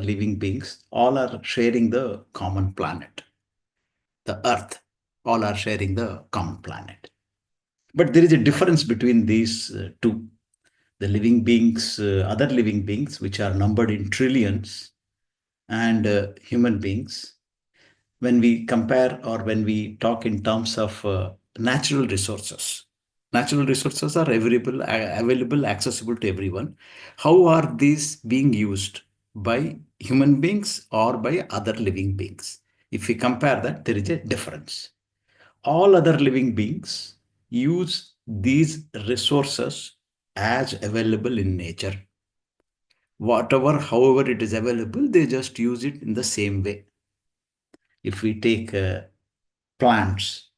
living beings, all are sharing the common planet, the Earth. All are sharing the common planet. But there is a difference between these two. The living beings, other living beings, which are numbered in trillions, and human beings, when we compare or when we talk in terms of natural resources. Natural resources are available, accessible to everyone. How are these being used by human beings or by other living beings? If we compare that, there is a difference. All other living beings use these resources as available in nature. Whatever, however it is available, they just use it in the same way. If we take plants,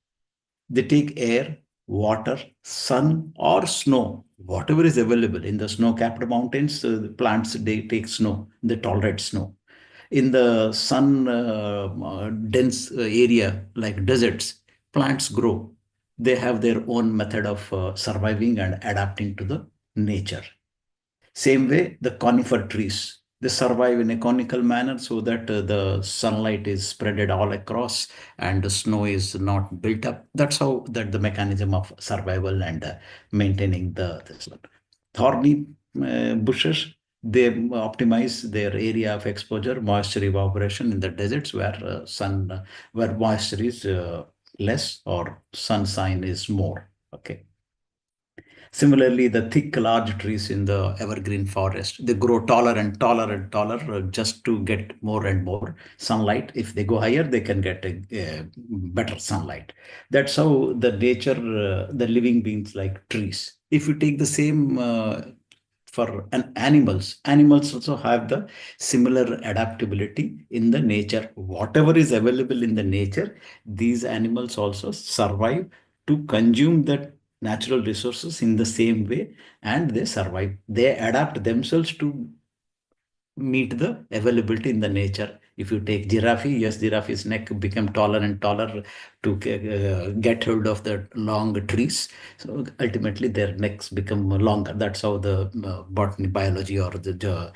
they take air, water, sun, or snow, whatever is available. In the snow-capped mountains, the plants, they take snow, they tolerate snow. In the sun dense area like deserts, plants grow. They have their own method of surviving and adapting to the nature. Same way, the conifer trees, they survive in a conical manner so that the sunlight is spreaded all across and the snow is not built up. That's how that the mechanism of survival and maintaining the this one. Thorny bushes, they optimize their area of exposure, moisture evaporation in the deserts where moisture is less or sunshine is more. Okay. Similarly, the thick, large trees in the evergreen forest, they grow taller and taller and taller just to get more and more sunlight. If they go higher, they can get a better sunlight. That's how the nature, the living beings like trees. If you take the same for animals also have the similar adaptability in the nature. Whatever is available in the nature, these animals also survive to consume that natural resources in the same way, and they survive. They adapt themselves to meet the availability in the nature. If you take giraffe, yes, giraffe's neck become taller and taller to get hold of the long trees. So ultimately their necks become longer. That's how the botany, biology, or the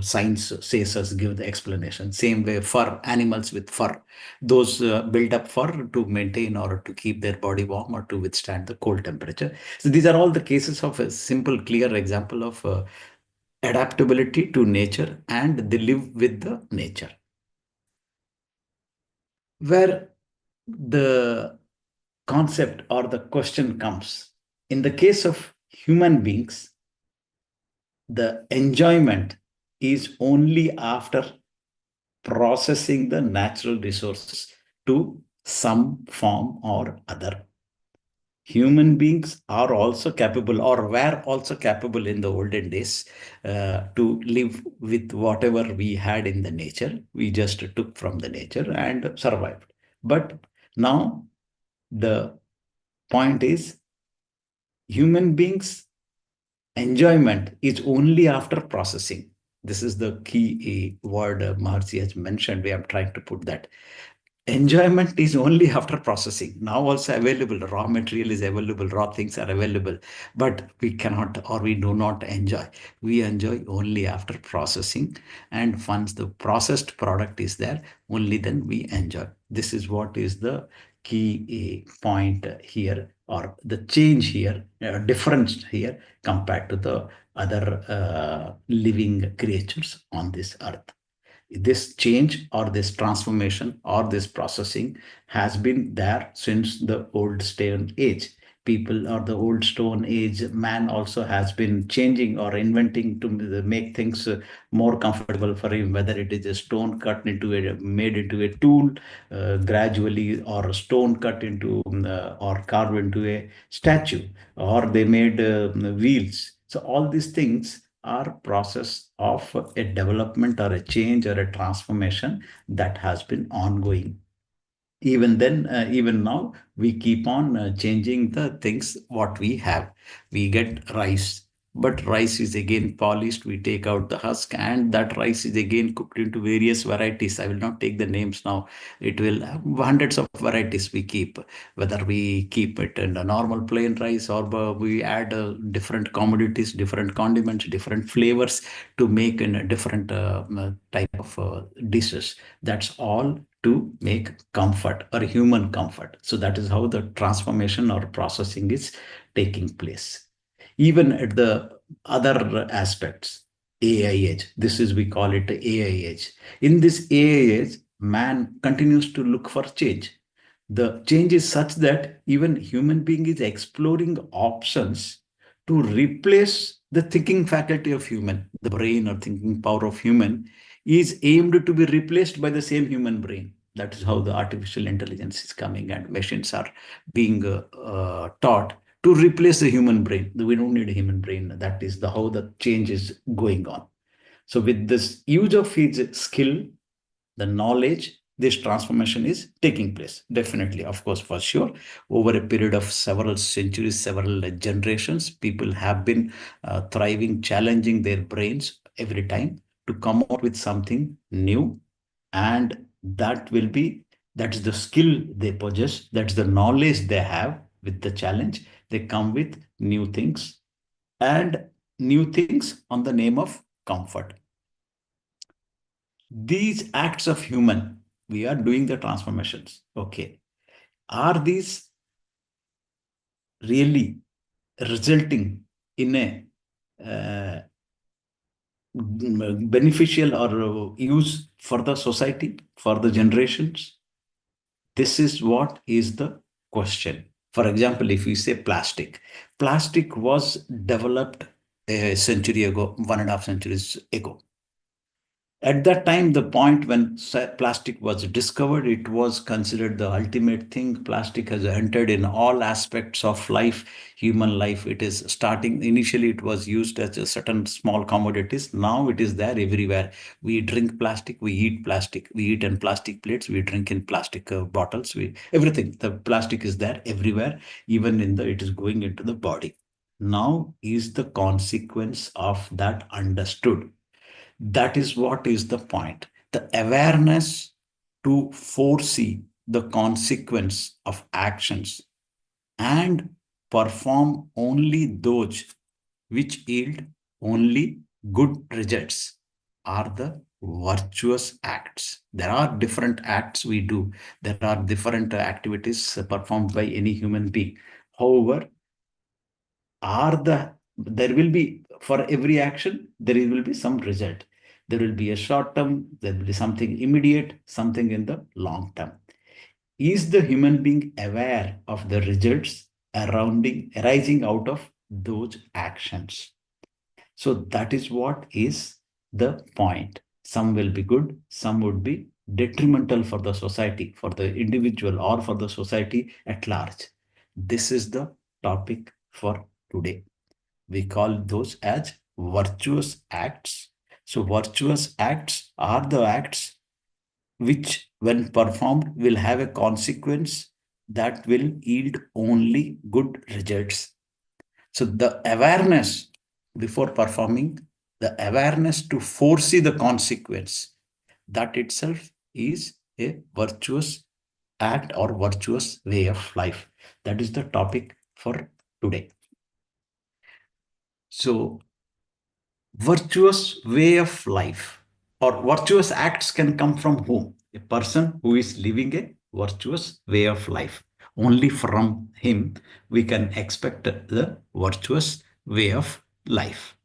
science says us give the explanation. Same way fur, animals with fur, those build up fur to maintain or to keep their body warm or to withstand the cold temperature. So these are all the cases of a simple, clear example of adaptability to nature, and they live with the nature. Where the concept or the question comes, in the case of human beings, the enjoyment is only after processing the natural resources to some form or other. Human beings are also capable or were also capable in the olden days to live with whatever we had in the nature. We just took from the nature and survived. But now the point is, human beings enjoyment is only after processing. This is the key word Maharshi has mentioned. We are trying to put that. Enjoyment is only after processing. Now also available, raw material is available, raw things are available, but we cannot or we do not enjoy. We enjoy only after processing, and once the processed product is there, only then we enjoy. This is what is the key point here, or the change here, difference here compared to the other living creatures on this earth. This change or this transformation or this processing has been there since the old stone age. People, or the old stone age man, also has been changing or inventing to make things more comfortable for him, whether it is a stone cut into a made into a tool gradually, or a stone cut into or carved into a statue, or they made wheels. So all these things are process of a development or a change or a transformation that has been ongoing. Even then, even now, we keep on changing the things what we have. We get rice. But rice is again polished. We take out the husk, and that rice is again cooked into various varieties. I will not take the names now. It will have hundreds of varieties we keep, whether we keep it in a normal plain rice or we add different commodities, different condiments, different flavors to make in a different type of dishes. That's all to make comfort or human comfort. So that is how the transformation or processing is taking place. Even at the other aspects, AI age, this is, we call it AI age. In this AI age, man continues to look for change. The change is such that even human being is exploring options to replace the thinking faculty of human. The brain or thinking power of human is aimed to be replaced by the same human brain. That is how the artificial intelligence is coming, and machines are being taught to replace the human brain. We don't need a human brain. That is the how the change is going on. So with this use of his skill, the knowledge, this transformation is taking place. Definitely, of course, for sure. Over a period of several centuries, several generations, people have been thriving, challenging their brains every time to come out with something new. And that's the skill they possess, that's the knowledge they have. With the challenge, they come with new things, and new things on the name of comfort. These acts of human, we are doing the transformations. Okay. Are these really resulting in a beneficial or use for the society, for the generations? This is what is the question. For example, if we say plastic was developed a century ago, 1.5 centuries ago. At that time, the point when plastic was discovered, it was considered the ultimate thing. Plastic has entered in all aspects of life, human life. It is starting, initially, it was used as a certain small commodities. Now it is there everywhere. We drink plastic, we eat plastic, we eat in plastic plates, we drink in plastic bottles, everything. The plastic is there everywhere, even it is going into the body. Now is the consequence of that understood. That is what is the point. The awareness to foresee the consequence of actions and perform only those which yield only good results are the virtuous acts. There are different acts we do. There are different activities performed by any human being. However, there will be, for every action there will be some result. There will be a short term, there will be something immediate, something in the long term. Is the human being aware of the results arising out of those actions? So that is what is the point. Some will be good, some would be detrimental for the society, for the individual, or for the society at large. This is the topic for today. We call those as virtuous acts. So virtuous acts are the acts which, when performed, will have a consequence that will yield only good results. So the awareness before performing, the awareness to foresee the consequence, that itself is a virtuous act or virtuous way of life. That is the topic for today. So virtuous way of life or virtuous acts can come from whom? A person who is living a virtuous way of life. Only from him we can expect the virtuous way of life.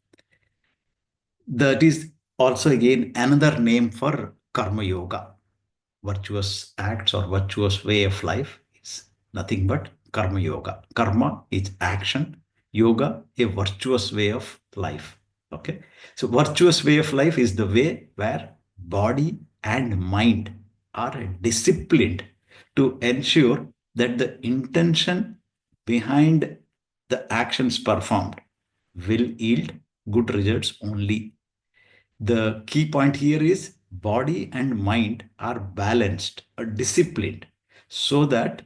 That is also again another name for karma yoga. Virtuous acts or virtuous way of life is nothing but karma yoga. Karma is action, yoga a virtuous way of life. Okay, so virtuous way of life is the way where body and mind are disciplined to ensure that the intention behind the actions performed will yield good results only. The key point here is body and mind are balanced or disciplined, so that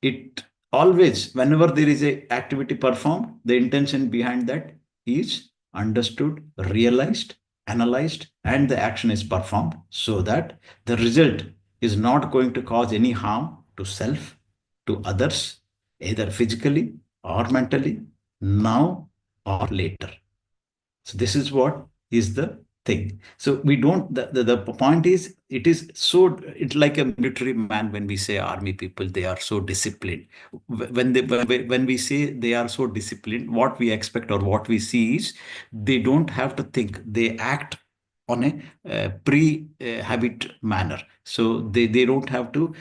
it always, whenever there is a activity performed, the intention behind that is understood, realized, analyzed, and the action is performed so that the result is not going to cause any harm to self, to others, either physically or mentally, now or later. So this is what is the thing. So we don't, the point is, it is so, it's like a military man. When we say army people, they are so disciplined. When we say they are so disciplined, what we expect or what we see is they don't have to think. They act on a pre-habit manner. So they don't have to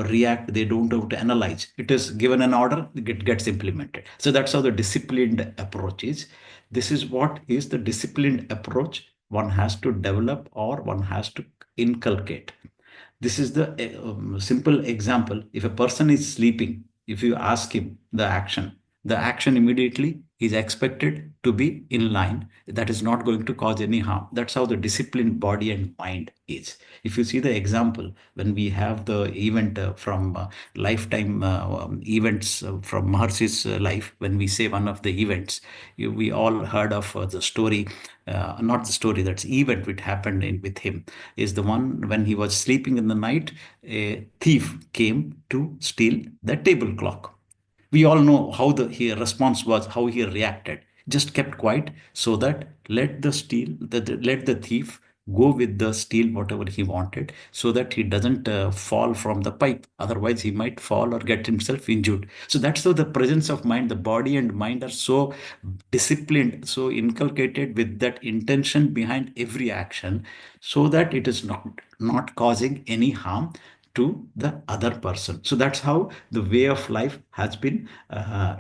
react. They don't have to analyze. It is given an order, it gets implemented. So that's how the disciplined approach is. This is what is the disciplined approach one has to develop or one has to inculcate. This is the simple example. If a person is sleeping, if you ask him the action immediately is expected to be in line. That is not going to cause any harm. That's how the disciplined body and mind is. If you see the example, when we have the event from lifetime events from Maharshi's life, when we say one of the events, we all heard of the story, not the story, that's event which happened with him, is the one when he was sleeping in the night, a thief came to steal the table clock. We all know how the response was, how he reacted. Just kept quiet so that let the thief go with the steal whatever he wanted, so that he doesn't fall from the pipe. Otherwise, he might fall or get himself injured. So that's how the presence of mind, the body and mind are so disciplined, so inculcated with that intention behind every action, so that it is not causing any harm to the other person. So that's how the way of life has been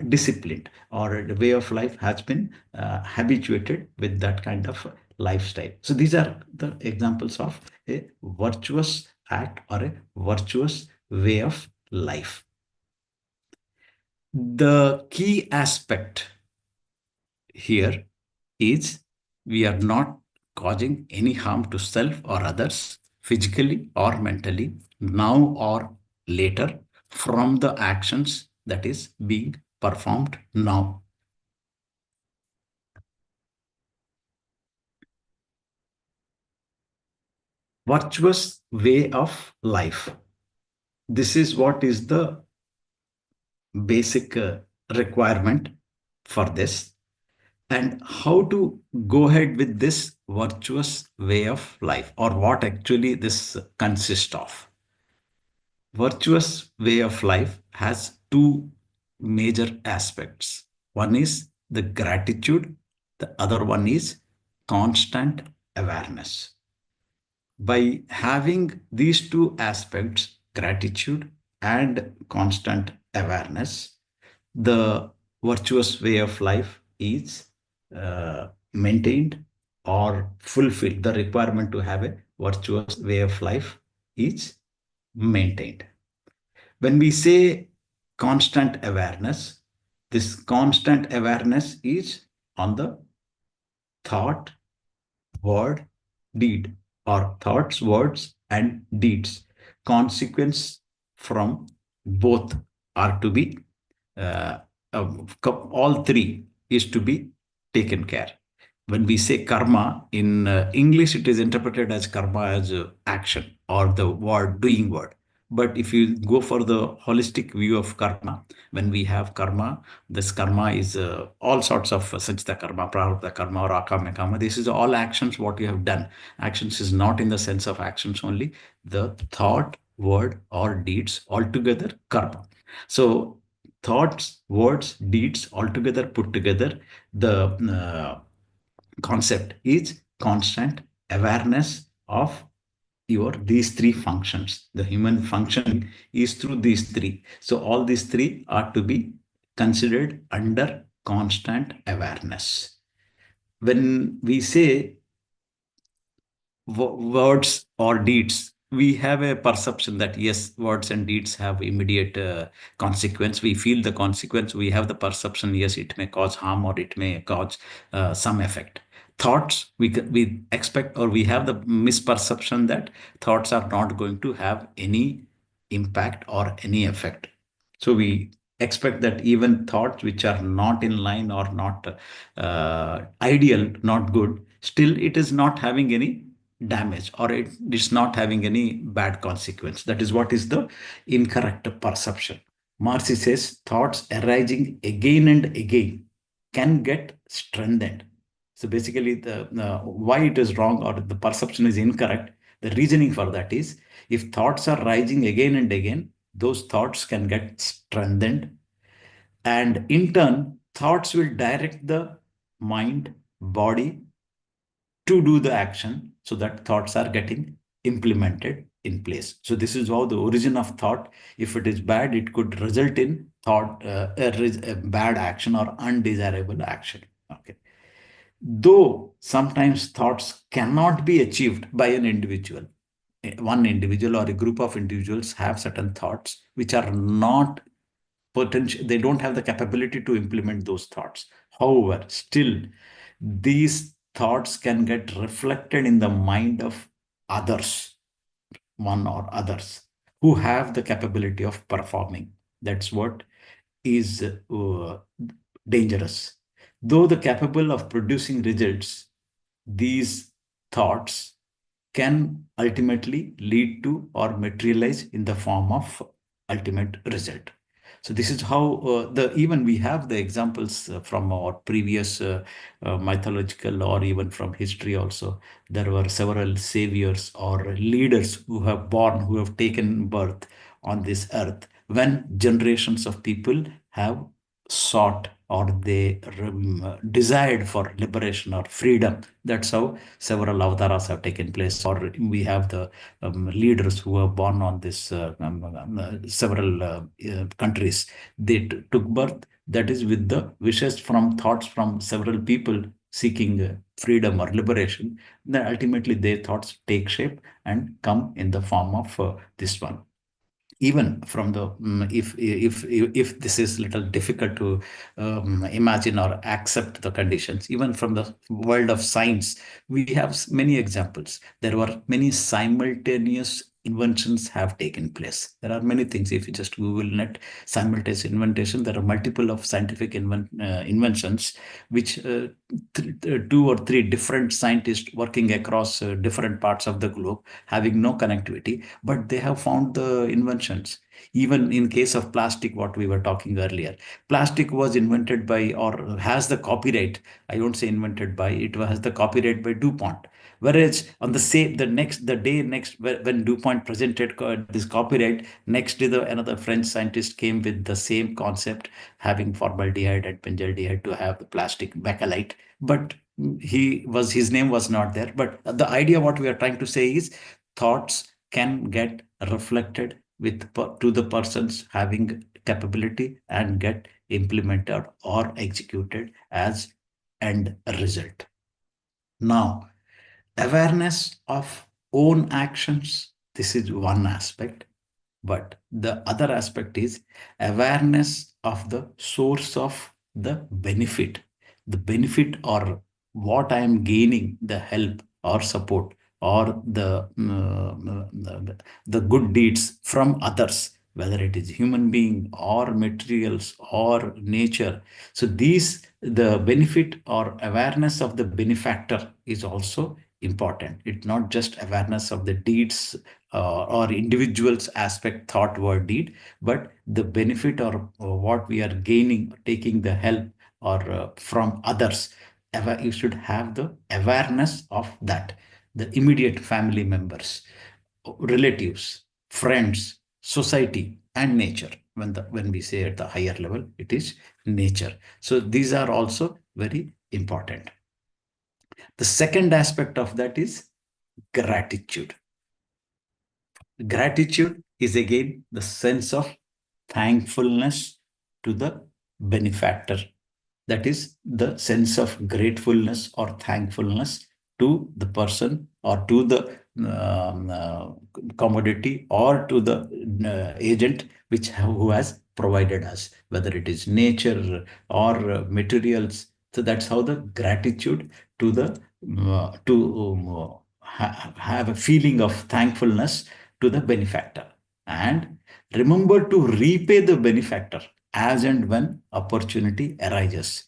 disciplined, or the way of life has been habituated with that kind of lifestyle. So these are the examples of a virtuous act or a virtuous way of life. The key aspect here is we are not causing any harm to self or others, physically or mentally, now or later, from the actions that is being performed now. Virtuous way of life. This is what is the basic requirement for this, and how to go ahead with this virtuous way of life, or what actually this consists of. Virtuous way of life has two major aspects. One is the gratitude, the other one is constant awareness. By having these two aspects, gratitude and constant awareness, the virtuous way of life is maintained or fulfilled. The requirement to have a virtuous way of life is maintained. When we say constant awareness, this constant awareness is on the thought, word, deed, or thoughts, words, and deeds. Consequence from both are to be, uh, all three is to be taken care. When we say karma in English, it is interpreted as karma as action or the word, doing word. But if you go for the holistic view of karma, when we have karma, this karma is all sorts of sanchita karma, prarabdha karma, or akama karma. This is all actions what you have done. Actions is not in the sense of actions only, the thought, word, or deeds altogether karma. So thoughts, words, deeds altogether put together, the concept is constant awareness of your these three functions. The human function is through these three. So all these three are to be considered under constant awareness. When we say words or deeds, we have a perception that yes, words and deeds have immediate consequence. We feel the consequence. We have the perception, yes, it may cause harm or it may cause some effect. Thoughts, we expect, or we have the misperception that thoughts are not going to have any impact or any effect. So we expect that even thoughts which are not in line or not ideal, not good, still it is not having any damage, or it is not having any bad consequence. That is what is the incorrect perception. Marcy says thoughts arising again and again can get strengthened. So basically, the why it is wrong or the perception is incorrect, the reasoning for that is, if thoughts are rising again and again, those thoughts can get strengthened, and in turn thoughts will direct the mind, body to do the action, so that thoughts are getting implemented in place. So this is how the origin of thought, if it is bad, it could result in thought a bad action or undesirable action. Okay, though sometimes thoughts cannot be achieved by an individual. One individual or a group of individuals have certain thoughts which are not potential, they don't have the capability to implement those thoughts. However, still these thoughts can get reflected in the mind of others, one or others, who have the capability of performing. That's what is dangerous. Though the capable of producing results, these thoughts can ultimately lead to or materialize in the form of ultimate result. So this is how the even we have the examples from our previous mythological or even from history also. There were several saviors or leaders who have born, who have taken birth on this earth when generations of people have sought or they desired for liberation or freedom. That's how several avataras have taken place. Or we have the leaders who were born on this several countries. They took birth, that is with the wishes from thoughts from several people seeking freedom or liberation. Then ultimately their thoughts take shape and come in the form of this one. Even from the if this is little difficult to imagine or accept the conditions, even from the world of science, we have many examples. There were many simultaneous inventions have taken place. There are many things. If you just Google net simultaneous invention, there are multiple of scientific inventions which two or three different scientists working across different parts of the globe, having no connectivity, but they have found the inventions. Even in case of plastic, what we were talking earlier, plastic was invented by, or has the copyright, I won't say invented by, it has the copyright by DuPont. Whereas on the same, the day next, when DuPont presented this copyright, next day another French scientist came with the same concept, having formaldehyde and benzaldehyde to have the plastic bakelite. But his name was not there. But the idea what we are trying to say is, thoughts can get reflected to the persons having capability and get implemented or executed as end result. Now, awareness of own actions, this is one aspect. But the other aspect is awareness of the source of the benefit or what I am gaining, the help or support or the good deeds from others, whether it is human being or materials or nature. So the benefit or awareness of the benefactor is also important. It's not just awareness of the deeds or individual's aspect, thought, word, deed, but the benefit or what we are gaining, taking the help or from others. You should have the awareness of that. The immediate family members, relatives, friends, society, and nature. When we say at the higher level, it is nature. So these are also very important. The second aspect of that is gratitude. Gratitude is again the sense of thankfulness to the benefactor. That is the sense of gratefulness or thankfulness to the person or to the commodity or to the agent who has provided us, whether it is nature or materials. So that's how the gratitude to the have a feeling of thankfulness to the benefactor, and remember to repay the benefactor as and when opportunity arises.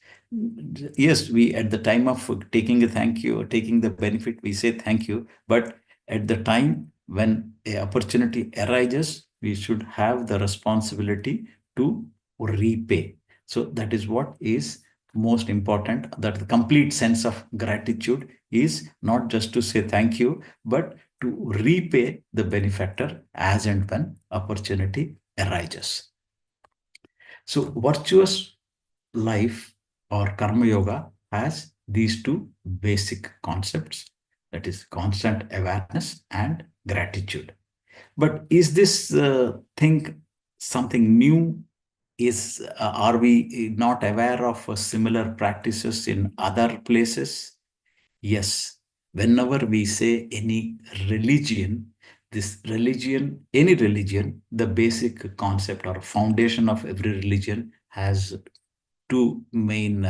Yes, we at the time of taking a thank you or taking the benefit, we say thank you. But at the time when a opportunity arises, we should have the responsibility to repay. So that is what is most important. That the complete sense of gratitude is not just to say thank you, but to repay the benefactor as and when opportunity arises. So virtuous life or karma yoga has these two basic concepts, that is constant awareness and gratitude. But is this thing something new? Are we not aware of similar practices in other places? Yes, whenever we say any religion, any religion, the basic concept or foundation of every religion has two main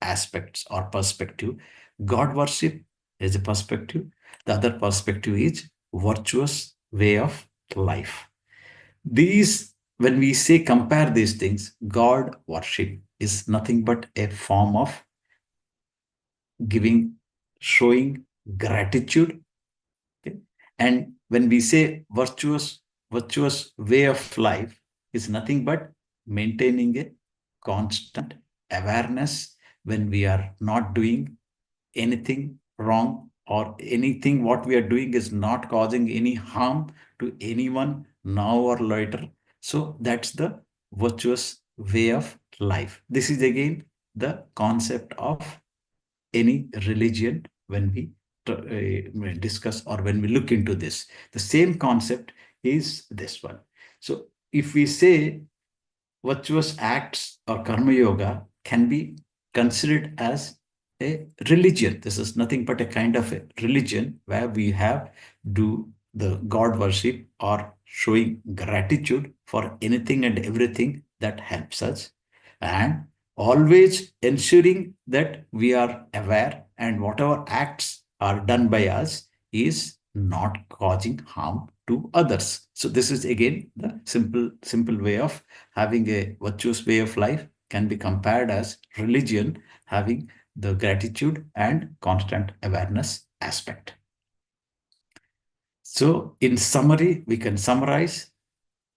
aspects or perspective. God worship is a perspective. The other perspective is virtuous way of life. These, when we say compare these things, God worship is nothing but a form of giving, showing gratitude. Okay? And when we say virtuous way of life is nothing but maintaining a constant awareness when we are not doing anything wrong, or anything what we are doing is not causing any harm to anyone now or later. So that's the virtuous way of life. This is again the concept of any religion when we discuss or when we look into this. The same concept is this one. So if we say virtuous acts or karma yoga can be considered as a religion. This is nothing but a kind of a religion where we have do the God worship or showing gratitude for anything and everything that helps us, and always ensuring that we are aware and whatever acts are done by us is not causing harm to others. So this is again the simple way of having a virtuous way of life can be compared as religion having the gratitude and constant awareness aspect. So in summary, we can summarize: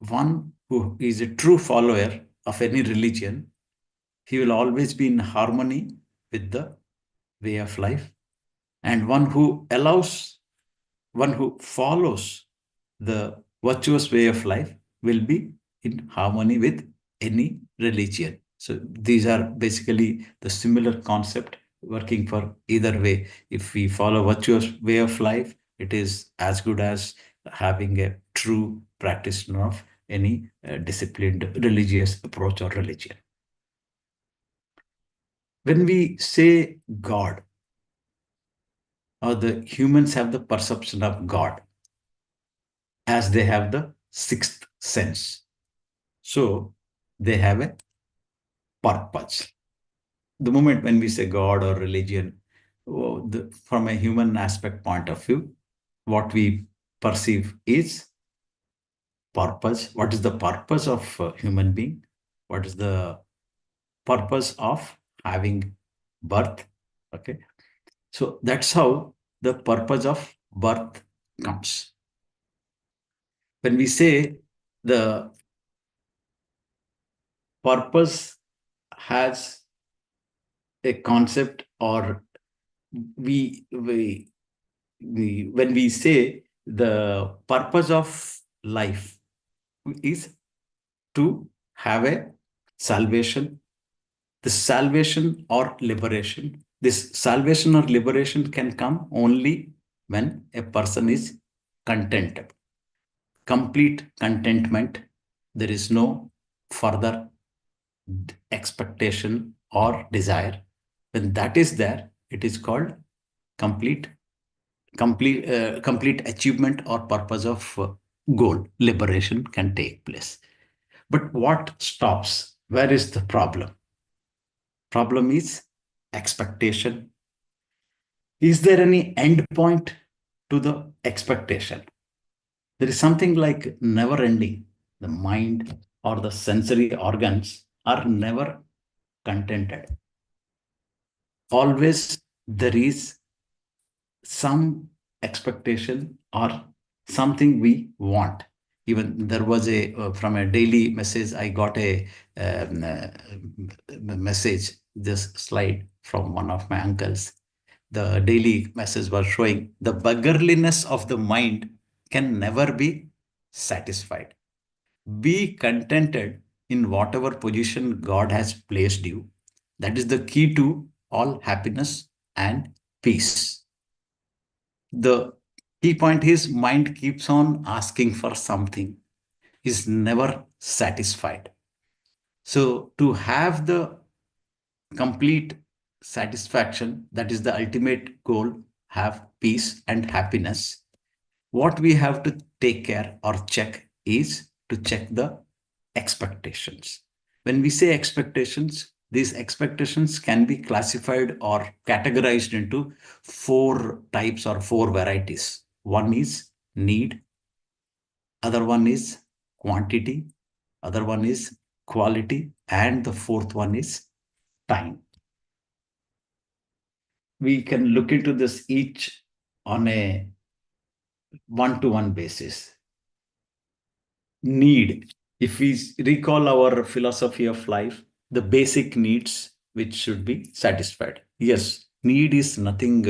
one who is a true follower of any religion, he will always be in harmony with the way of life. And one who follows the virtuous way of life will be in harmony with any religion. So these are basically the similar concept working for either way. If we follow virtuous way of life, it is as good as having a true practitioner of any disciplined religious approach or religion. When we say God, or the humans have the perception of God as they have the sixth sense. So they have a purpose. The moment when we say God or religion, from a human aspect point of view, what we perceive is purpose. What is the purpose of a human being? What is the purpose of having birth? Okay. So that's how the purpose of birth comes. When we say the purpose has a concept, or we when we say the purpose of life is to have a salvation, the salvation or liberation. This salvation or liberation can come only when a person is contented, complete contentment. There is no further expectation or desire. When that is there, it is called complete complete achievement or purpose of goal liberation can take place. But what stops? Where is the problem? Problem is expectation. Is there any end point to the expectation? There is something like never ending. The mind or the sensory organs are never contented. Always there is some expectation or something we want. Even there was a from a daily message, I got a message, this slide from one of my uncles. The daily message was showing the beggarliness of the mind can never be satisfied. Be contented in whatever position God has placed you. That is the key to all happiness and peace. The key point is mind keeps on asking for something, is never satisfied. So to have the complete satisfaction, that is the ultimate goal, have peace and happiness, what we have to take care or check is to check the expectations. When we say expectations, these expectations can be classified or categorized into four types or four varieties. One is need, other one is quantity, other one is quality, and the fourth one is time. We can look into this each on a one-to-one basis. Need. If we recall our philosophy of life, the basic needs which should be satisfied. Yes, need is nothing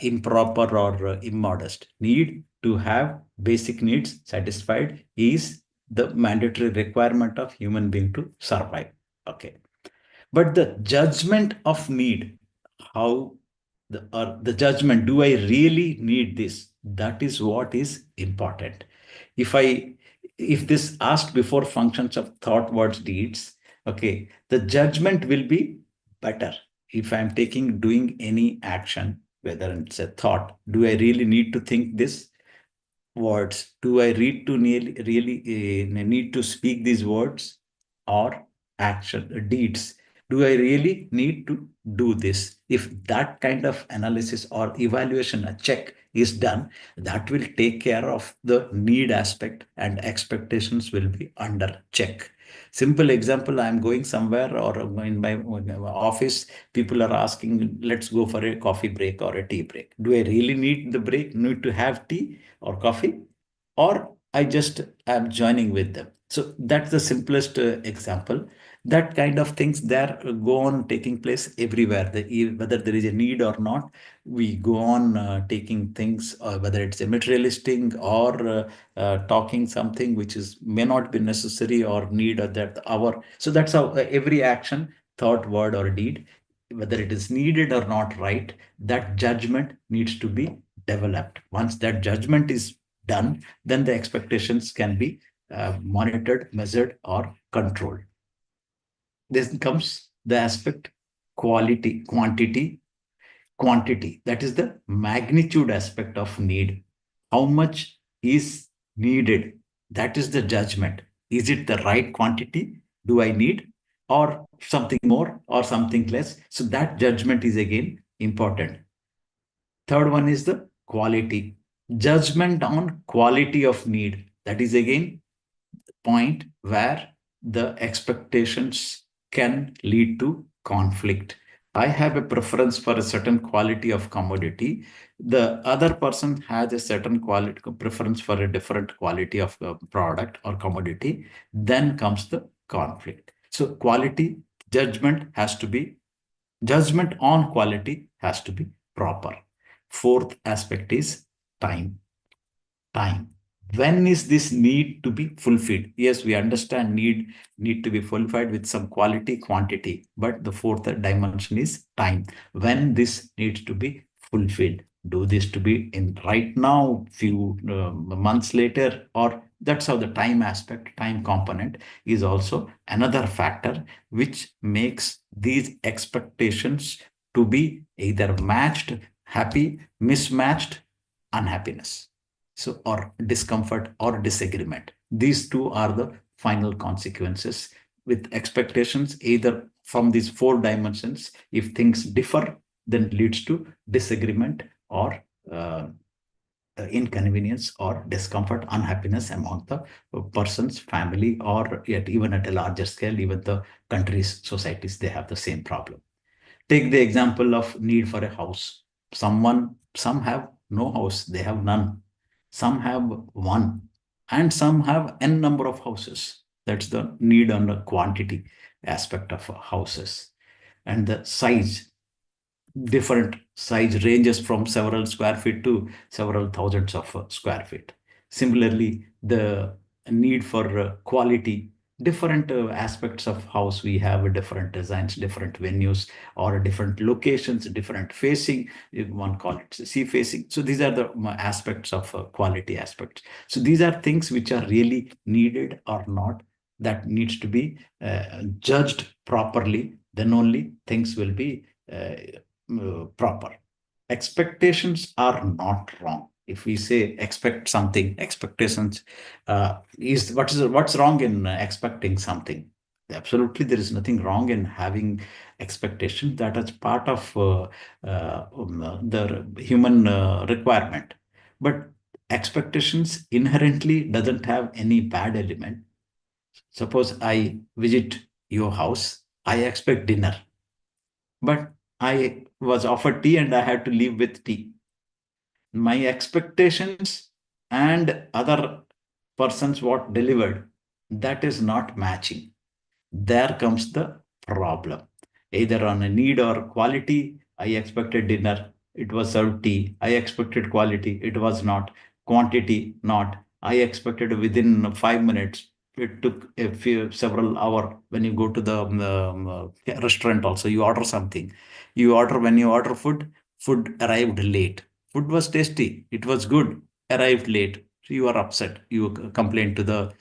improper or immodest. Need to have basic needs satisfied is the mandatory requirement of human being to survive. Okay. But the judgment of need, how the judgment, do I really need this? That is what is important. If I if this asked before functions of thought, words, deeds, okay, the judgment will be better. If I'm doing any action, whether it's a thought, do I really need to think this? Words, do I read to really need to speak these words? Or action deeds, do I really need to do this? If that kind of analysis or evaluation, a check is done, that will take care of the need aspect and expectations will be under check. Simple example, I'm going somewhere or in my office, people are asking, let's go for a coffee break or a tea break. Do I really need the break, need to have tea or coffee, or I just am joining with them? So that's the simplest example. That kind of things there go on taking place everywhere. Whether there is a need or not, we go on taking things, whether it's a materialistic or talking something which is may not be necessary or need or that our. So that's how every action, thought, word, or deed, whether it is needed or not, right? That judgment needs to be developed. Once that judgment is done, then the expectations can be monitored, measured, or controlled. Then comes the aspect quality, quantity. That is the magnitude aspect of need. How much is needed? That is the judgment. Is it the right quantity? Do I need? Or something more or something less? So that judgment is again important. Third one is the quality. Judgment on quality of need. That is again point where the expectations can lead to conflict. I have a preference for a certain quality of commodity. The other person has a certain quality preference for a different quality of product or commodity. Then comes the conflict. So quality judgment has to be judgment on quality has to be proper. Fourth aspect is time. Time. When is this need to be fulfilled? Yes, we understand need to be fulfilled with some quality, quantity, but the fourth dimension is time. When this needs to be fulfilled? Do this to be in right now, few months later, or that's how the time aspect, time component is also another factor which makes these expectations to be either matched, happy, mismatched, unhappiness. So, or discomfort or disagreement. These two are the final consequences with expectations, either from these four dimensions. If things differ, then leads to disagreement or inconvenience or discomfort, unhappiness among the person's family, or yet even at a larger scale, even the countries, societies, they have the same problem. Take the example of need for a house. Some have no house, they have none. Some have one, and some have n number of houses. That's the need on the quantity aspect of houses. And the size, different size ranges from several square feet to several thousands of square feet. Similarly, the need for quality, different aspects of house, we have different designs, different venues, or different locations, different facing, one call it sea facing. So these are the aspects of quality aspects. So these are things which are really needed or not, that needs to be judged properly. Then only things will be proper. Expectations are not wrong. If we say expect something, expectations what's wrong in expecting something? Absolutely, there is nothing wrong in having expectation. That is part of the human requirement. But expectations inherently doesn't have any bad element. Suppose I visit your house, I expect dinner, but I was offered tea and I had to leave with tea. My expectations and other persons what delivered, that is not matching. There comes the problem. Either on a need or quality, I expected dinner, it was served tea. I expected quality, it was not. Quantity, not. I expected within 5 minutes. It took a few several hour. When you go to the restaurant, also you order something. When you order food, food arrived late. Food was tasty, it was good, arrived late. So you are upset. You complain to the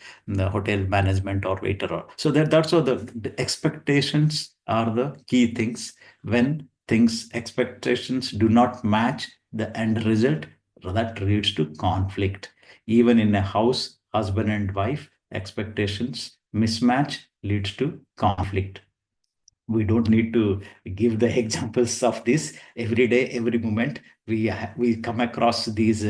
hotel management or waiter. So that's what the expectations are the key things. When things expectations do not match the end result, that leads to conflict. Even in a house, husband and wife, expectations mismatch leads to conflict. We don't need to give the examples of this. Every day, every moment, we come across these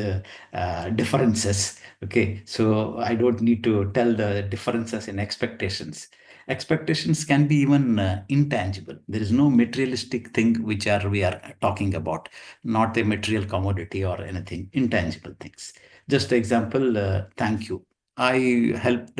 differences. Okay, so I don't need to tell the differences in expectations. Expectations can be even intangible. There is no materialistic thing which are we are talking about, not a material commodity or anything. Intangible things. Just example, thank you. I helped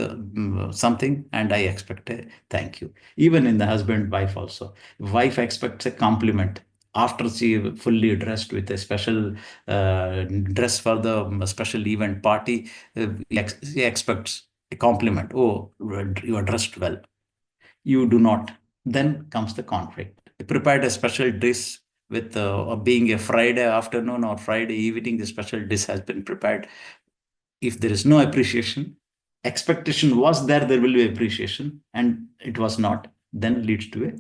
something and I expect a thank you. Even in the husband wife also, wife expects a compliment after she fully dressed with a special dress for the special event party. She expects a compliment. Oh, you are dressed well. You do not. Then comes the conflict. You prepared a special dish with being a Friday afternoon or Friday evening, the special dish has been prepared. If there is no appreciation, expectation was there will be appreciation, and it was not, then leads to a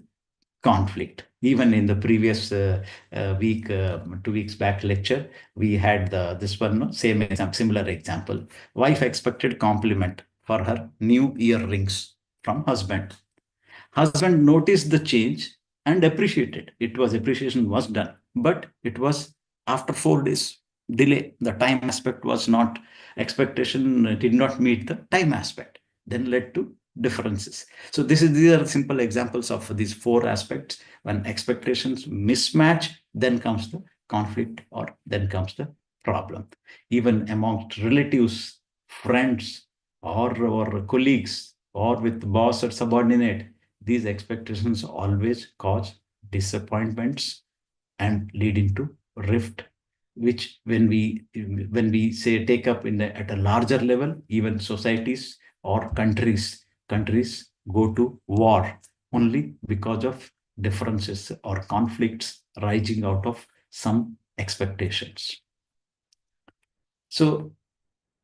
conflict. Even in the previous week, 2 weeks back lecture, we had this one, no? Same example, similar example. Wife expected compliment for her new earrings from husband. Husband noticed the change and appreciated. It was appreciation was done, but it was after 4 days delay. The time aspect was not, expectation did not meet the time aspect, then led to differences. So these are simple examples of these four aspects. When expectations mismatch, then comes the conflict, or then comes the problem. Even amongst relatives, friends, or colleagues, or with boss or subordinate, these expectations always cause disappointments and leading to rift, which when we say take up at a larger level, even societies or countries go to war only because of differences or conflicts rising out of some expectations. So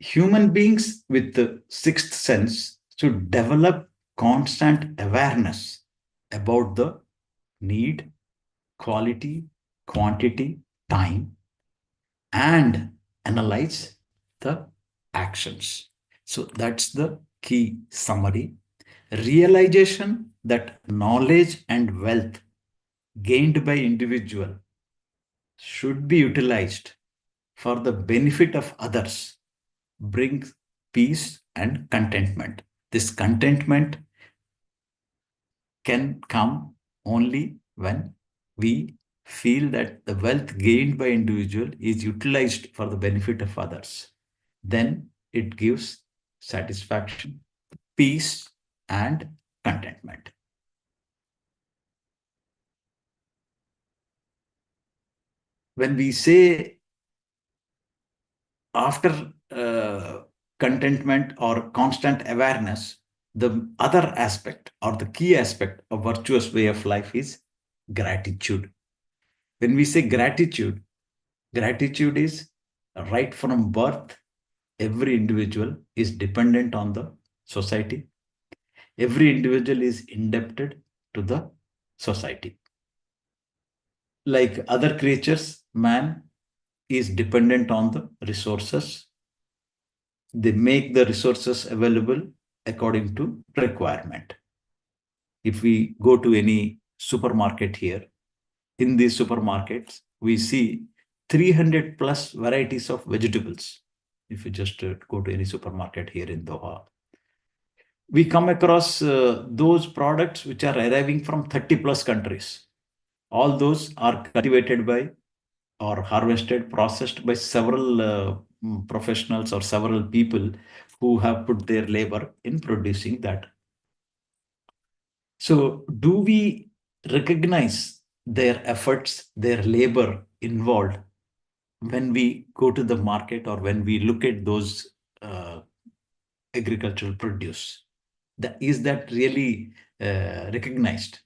human beings with the sixth sense should develop constant awareness about the need, quality, quantity, time, and analyze the actions. So that's the key summary. Realization that knowledge and wealth gained by individual should be utilized for the benefit of others brings peace and contentment. This contentment can come only when we feel that the wealth gained by individual is utilized for the benefit of others. Then it gives satisfaction, peace, and contentment. When we say after contentment or constant awareness, the other aspect or the key aspect of virtuous way of life is gratitude. When we say gratitude, gratitude is right from birth. Every individual is dependent on the society. Every individual is indebted to the society. Like other creatures, man is dependent on the resources. They make the resources available according to requirement. If we go to any supermarket here, in these supermarkets, we see 300 plus varieties of vegetables. If you just go to any supermarket here in Doha, we come across those products which are arriving from 30 plus countries. All those are cultivated by or harvested, processed by several professionals or several people who have put their labor in producing that. So, do we recognize their efforts, their labor involved when we go to the market or when we look at those agricultural produce? Is that really recognized?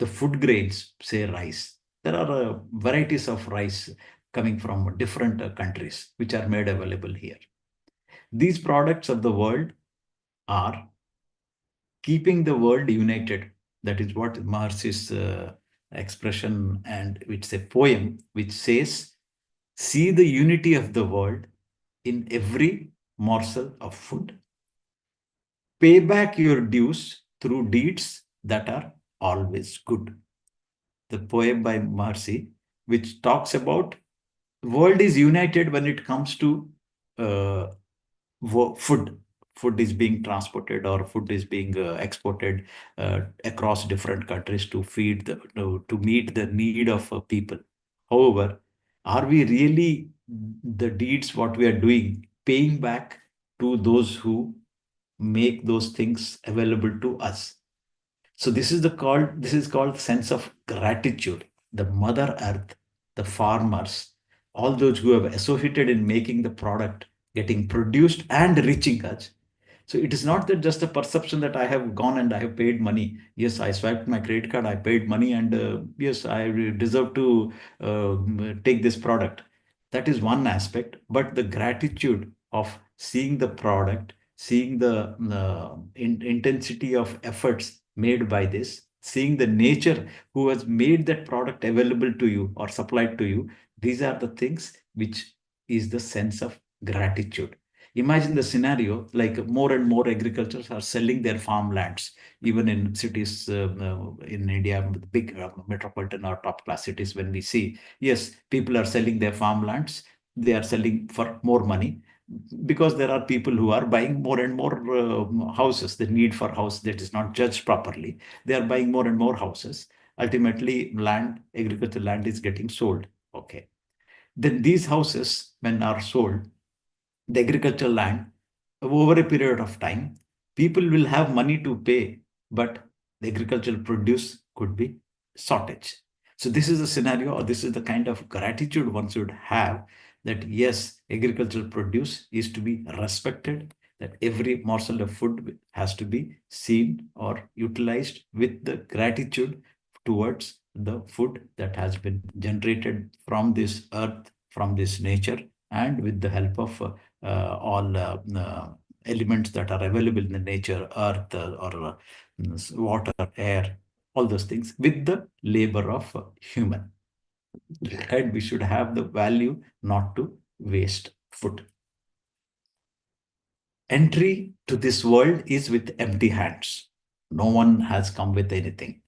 The food grains, say rice, there are varieties of rice coming from different countries which are made available here. These products of the world are keeping the world united. That is what Maharsi's expression, and it's a poem which says, see the unity of the world in every morsel of food. Pay back your dues through deeds that are always good. The poem by Maharsi, which talks about world is united when it comes to uh, food. Food is being transported or food is being exported across different countries to feed to meet the need of people. However, are we really the deeds what we are doing paying back to those who make those things available to us? So this is called sense of gratitude. The Mother Earth, the farmers, all those who have associated in making the product, getting produced and reaching us. So it is not that just a perception that I have gone and I have paid money. Yes, I swiped my credit card, I paid money, and yes, I deserve to take this product. That is one aspect, but the gratitude of seeing the product, seeing the intensity of efforts made by this, seeing the nature who has made that product available to you or supplied to you, these are the things which is the sense of gratitude. Imagine the scenario like more and more agricultures are selling their farmlands, even in cities in India, big metropolitan or top class cities. When we see, yes, people are selling their farmlands, they are selling for more money because there are people who are buying more and more houses. The need for house that is not judged properly. They are buying more and more houses. Ultimately, agricultural land is getting sold. Okay. Then these houses, when are sold, the agricultural land, over a period of time, people will have money to pay, but the agricultural produce could be shortage. So this is a scenario, or this is the kind of gratitude one should have, that yes, agricultural produce is to be respected, that every morsel of food has to be seen or utilized with the gratitude towards the food that has been generated from this earth, from this nature, and with the help of all elements that are available in the nature, earth or water, air, all those things, with the labor of human. And we should have the value not to waste food. Entry to this world is with empty hands. No one has come with anything.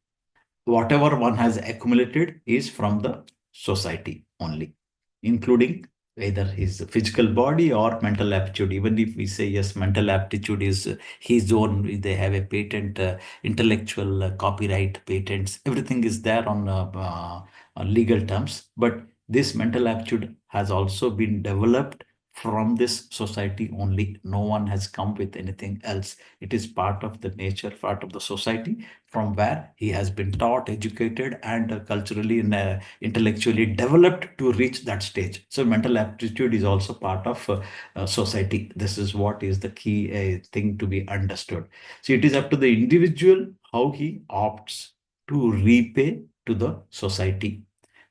Whatever one has accumulated is from the society only, including either his physical body or mental aptitude. Even if we say yes, mental aptitude is his own, they have a patent, intellectual copyright patents, everything is there on legal terms. But this mental aptitude has also been developed from this society only. No one has come with anything else. It is part of the nature, part of the society from where he has been taught, educated, and culturally and intellectually developed to reach that stage. So mental aptitude is also part of society. This is what is the key thing to be understood. So it is up to the individual how he opts to repay to the society.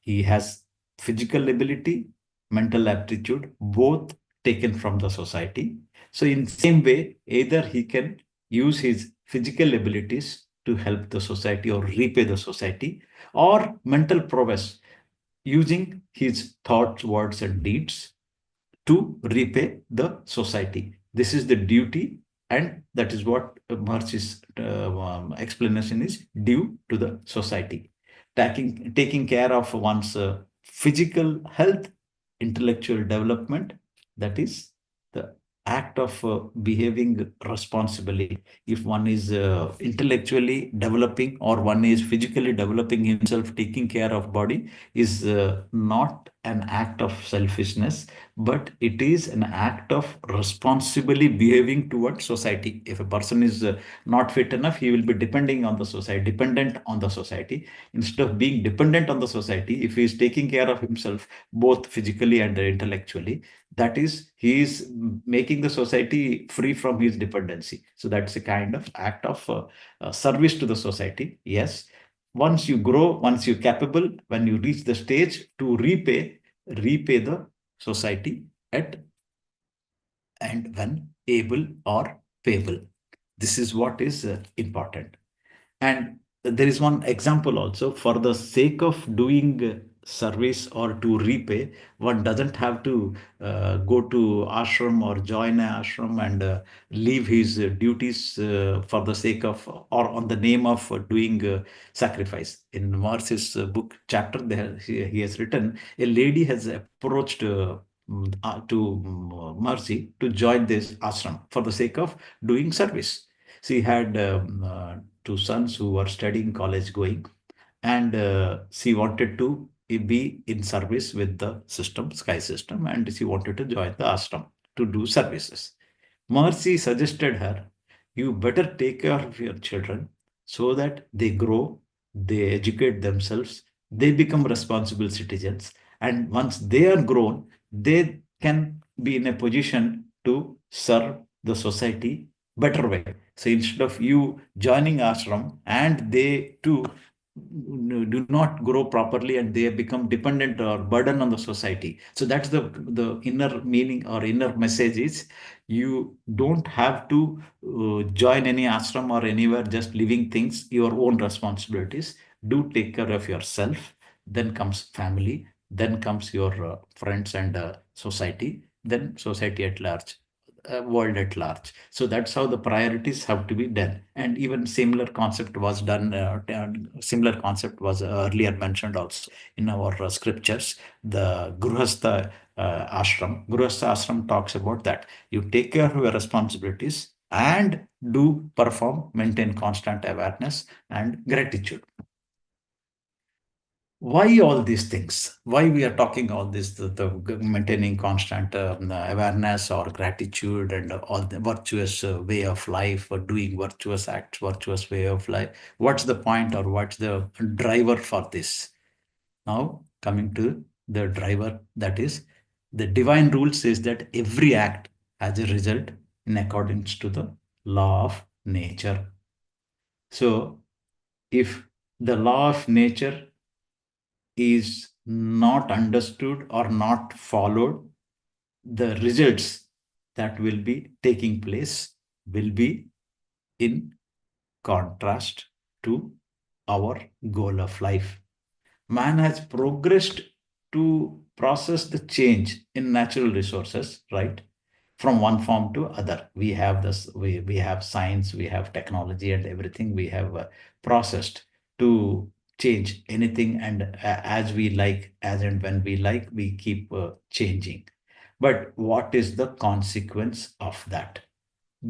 He has physical ability, mental aptitude, both taken from the society. So in same way, either he can use his physical abilities to help the society or repay the society, or mental prowess using his thoughts, words, and deeds to repay the society. This is the duty, and that is what Mercy's explanation is: due to the society. Taking care of one's physical health, intellectual development, that is the act of behaving responsibly. If one is intellectually developing or one is physically developing himself, taking care of body is not an act of selfishness, but it is an act of responsibly behaving towards society. If a person is not fit enough, he will be dependent on the society. Instead of being dependent on the society, if he is taking care of himself, both physically and intellectually, that is, he is making the society free from his dependency. So that's a kind of act of service to the society. Yes, once you grow, once you're capable, when you reach the stage to repay the society at and when able or payable. This is what is important. And there is one example also: for the sake of doing service or to repay, one doesn't have to go to ashram or join an ashram and leave his duties for the sake of or on the name of doing sacrifice. In Marx's book chapter, there he has written a lady has approached to Mercy to join this ashram for the sake of doing service. She had two sons who were studying college going, and she wanted to be in service with the system, sky system, and she wanted to join the ashram to do services. Mercy suggested her, you better take care of your children so that they grow, they educate themselves, they become responsible citizens, and once they are grown, they can be in a position to serve the society better way. So instead of you joining ashram and they too do not grow properly and they become dependent or burden on the society. So that's the inner meaning or inner message is: you don't have to join any ashram or anywhere just living things, your own responsibilities. Do take care of yourself. Then comes family. Then comes your friends and society. Then society at large, world at large. So that's how the priorities have to be done. And even similar concept was done. Similar concept was earlier mentioned also in our scriptures. The Gruhastha ashram. Gruhastha ashram talks about that. You take care of your responsibilities and do perform, maintain constant awareness and gratitude. Why all these things? Why we are talking all this, the maintaining constant awareness or gratitude and all the virtuous way of life or doing virtuous acts, virtuous way of life? What's the point or what's the driver for this? Now, coming to the driver, that is, the divine rule says that every act has a result in accordance to the law of nature. So, if the law of nature is not understood or not followed, the results that will be taking place will be in contrast to our goal of life. Man has progressed to process the change in natural resources, right? From one form to other. We have this, we have science, we have technology and everything we have processed to change anything and as we like, as and when we like, we keep changing. But what is the consequence of that?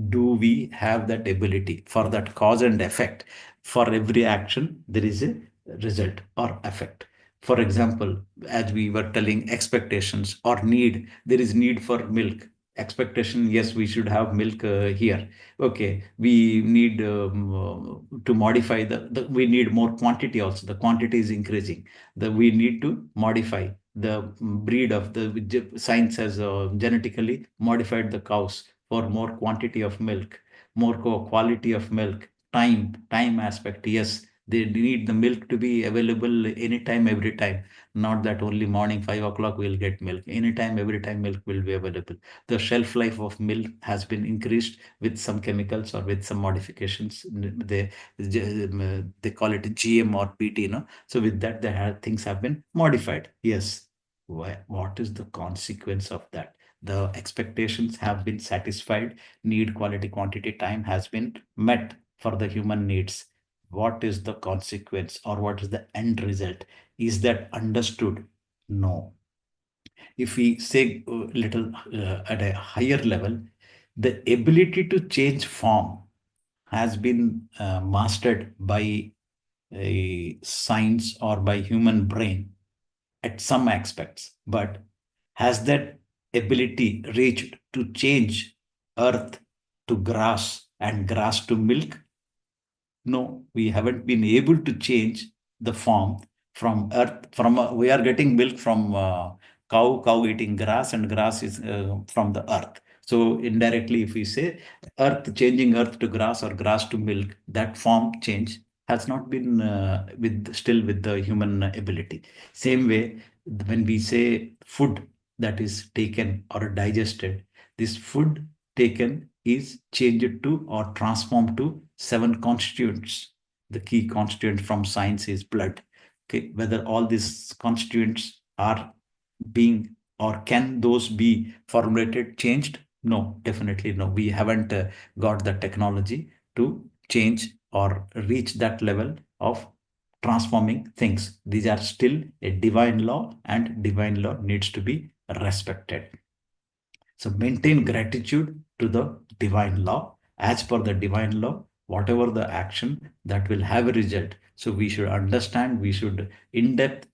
Do we have that ability for that cause and effect? For every action there is a result or effect. For example, as we were telling, expectations or need, there is need for milk. Expectation, yes, we should have milk here. Okay, we need to modify we need more quantity. Also the quantity is increasing, we need to modify the breed of the science has genetically modified the cows for more quantity of milk, more quality of milk. Time aspect, yes, they need the milk to be available anytime, every time. Not that only morning 5 o'clock we'll get milk. Anytime, every time milk will be available. The shelf life of milk has been increased with some chemicals or with some modifications. They call it GM or PT, So with that, things have been modified. Yes. What is the consequence of that? The expectations have been satisfied, need, quality, quantity, time has been met for the human needs. What is the consequence or what is the end result? Is that understood? No. If we say a little at a higher level, the ability to change form has been mastered by a science or by human brain at some aspects, but has that ability reached to change earth to grass and grass to milk? No, we haven't been able to change the form from earth. We are getting milk from cow eating grass, and grass is from the earth. So indirectly, if we say earth changing earth to grass or grass to milk, that form change has not been still with the human ability. Same way, when we say food that is taken or digested, this food taken is changed to or transformed to seven constituents. The key constituent from science is blood. Okay, whether all these constituents are being or can those be formulated, changed? No, definitely no. We haven't got the technology to change or reach that level of transforming things. These are still a divine law, and divine law needs to be respected. So maintain gratitude to the divine law. As per the divine law, whatever the action that will have a result. So we should understand, we should in depth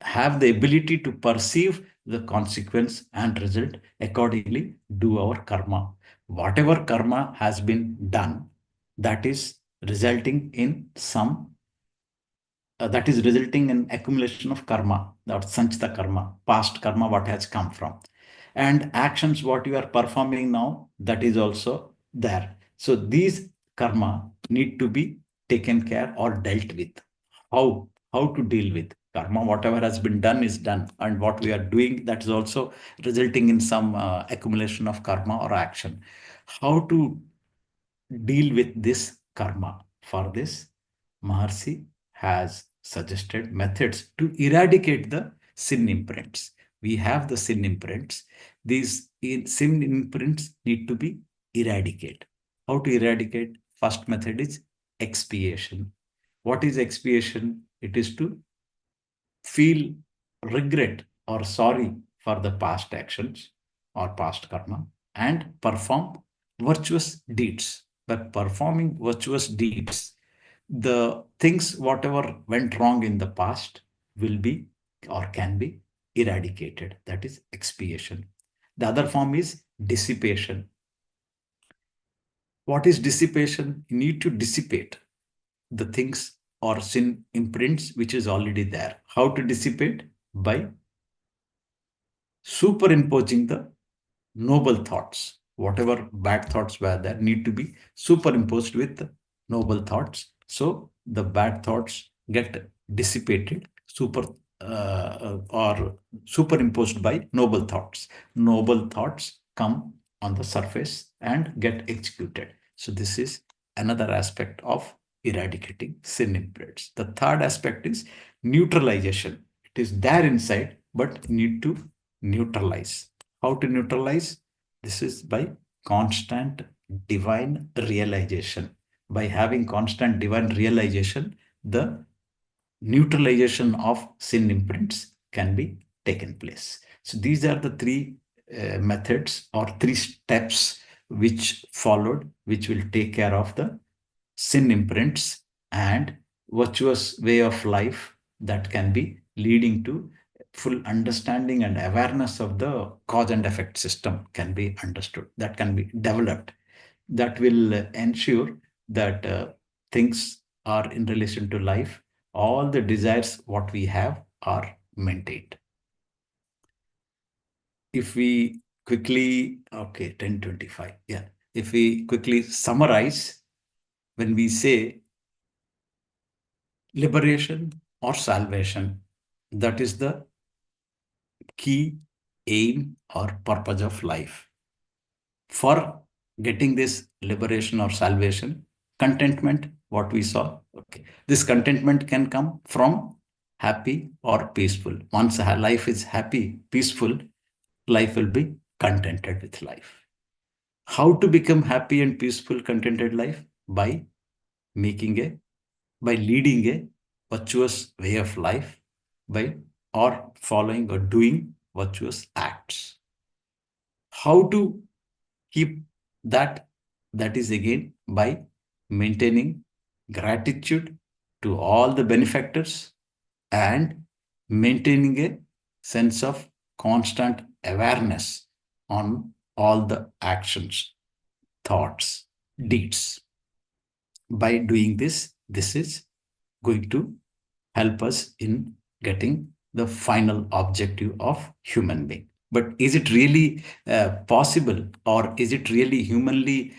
have the ability to perceive the consequence and result, accordingly do our karma. Whatever karma has been done, that is resulting in some that is resulting in accumulation of karma, or sanchita karma, past karma, what has come from. And actions, what you are performing now, that is also there. So these karma need to be taken care or dealt with. How to deal with karma? Whatever has been done is done, and what we are doing, that is also resulting in some accumulation of karma or action. How to deal with this karma? For this, Maharshi has suggested methods to eradicate the sin imprints. We have the sin imprints. These sin imprints need to be eradicated. How to eradicate? First method is expiation. What is expiation? It is to feel regret or sorry for the past actions or past karma and perform virtuous deeds. By performing virtuous deeds, the things whatever went wrong in the past will be or can be eradicated. That is expiation. The other form is dissipation. What is dissipation? You need to dissipate the things or sin imprints which is already there. How to dissipate? By superimposing the noble thoughts. Whatever bad thoughts were there need to be superimposed with noble thoughts. So the bad thoughts get dissipated, or superimposed by noble thoughts. Noble thoughts come on the surface and get executed. So this is another aspect of eradicating sin imprints. The third aspect is neutralization. It is there inside, but need to neutralize. How to neutralize? This is by constant divine realization. By having constant divine realization, the neutralization of sin imprints can be taken place. So these are the three methods or three steps which followed, which will take care of the sin imprints and virtuous way of life that can be leading to full understanding and awareness of the cause and effect system can be understood, that can be developed, that will ensure that things are in relation to life, all the desires what we have are maintained. If we quickly, okay, 10:25, yeah, if we quickly summarize, when we say liberation or salvation, that is the key aim or purpose of life. For getting this liberation or salvation, contentment, what we saw, okay, this contentment can come from happy or peaceful. Once life is happy, peaceful, life will be contented with life. How to become happy and peaceful, contented life? By making a, by leading a virtuous way of life, by or following or doing virtuous acts. How to keep that? That is again by maintaining gratitude to all the benefactors and maintaining a sense of constant awareness on all the actions, thoughts, deeds. By doing this, this is going to help us in getting the final objective of human being. But is it really possible, or is it really humanly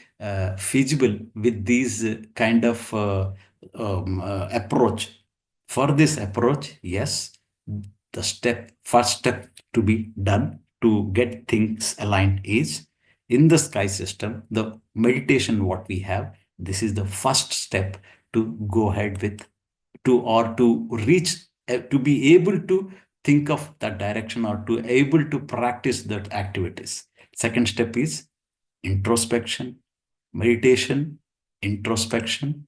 feasible with these kind of approach? For this approach, yes, the first step to be done to get things aligned is in the sky system, the meditation what we have, this is the first step to go ahead with, to or to reach, to be able to think of that direction or to able to practice that activities. Second step is introspection, meditation, introspection.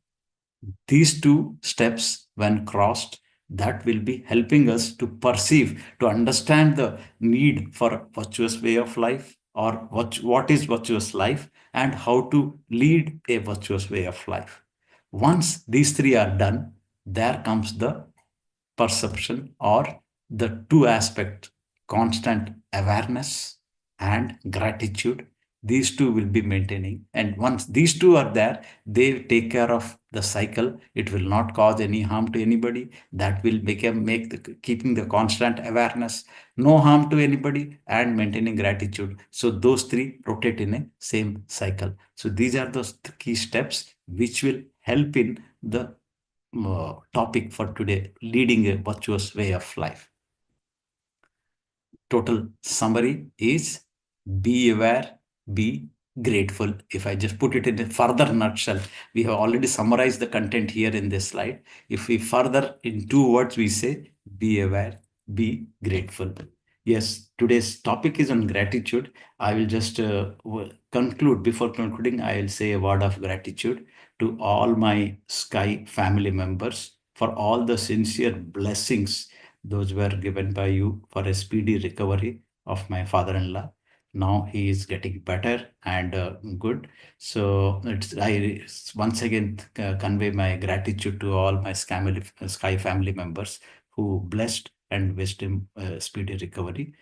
These two steps, when crossed, that will be helping us to perceive, to understand the need for virtuous way of life, or what is virtuous life and how to lead a virtuous way of life. Once these three are done, there comes the perception or the two aspect, constant awareness and gratitude. These two will be maintaining, and once these two are there, they take care of the cycle. It will not cause any harm to anybody. That will make the keeping the constant awareness, no harm to anybody, and maintaining gratitude. So those three rotate in a same cycle. So these are those key steps which will help in the topic for today, leading a virtuous way of life. Total summary is be aware, be grateful. If I just put it in a further nutshell, we have already summarized the content here in this slide. If we further in two words, we say be aware, be grateful. Yes, today's topic is on gratitude. I will just conclude. Before concluding, I will say a word of gratitude to all my Sky family members for all the sincere blessings those were given by you for a speedy recovery of my father-in-law. Now he is getting better and good. So I once again convey my gratitude to all my Sky family members who blessed and wished him speedy recovery.